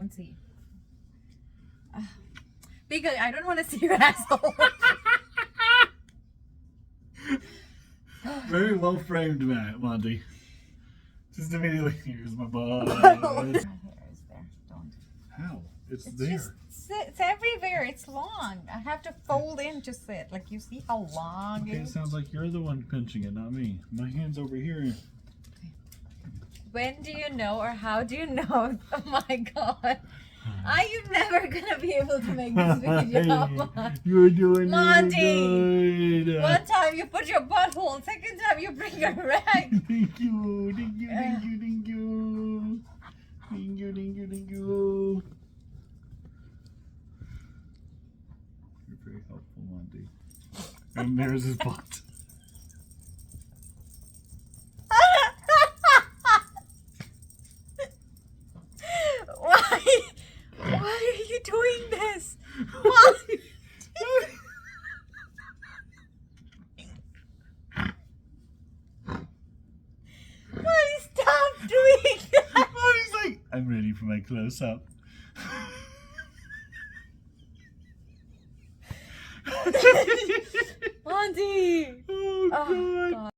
don't see. Because I don't want to see your asshole. Very well framed, Monty. Just immediately, here's my butt. My hair is there. Don't. How? It's It's there. just it's everywhere. It's long. I have to fold in to sit. Like, you see how long Okay, it it is? sounds like you're the one pinching it, not me. My hand's over here. When do you know, or how do you know? Oh my god. Are you never gonna be able to make this video? You're doing Monty! really good. One time you put your butthole, second time you bring your rag. Thank you, thank you, thank you, thank you. Thank you, thank you, thank you. You're very helpful, Monty. And there's his butt. Why are you doing this? Why? Why stop doing that? Oh, he's like, I'm ready for my close up. Monty! Oh, God. Oh, God.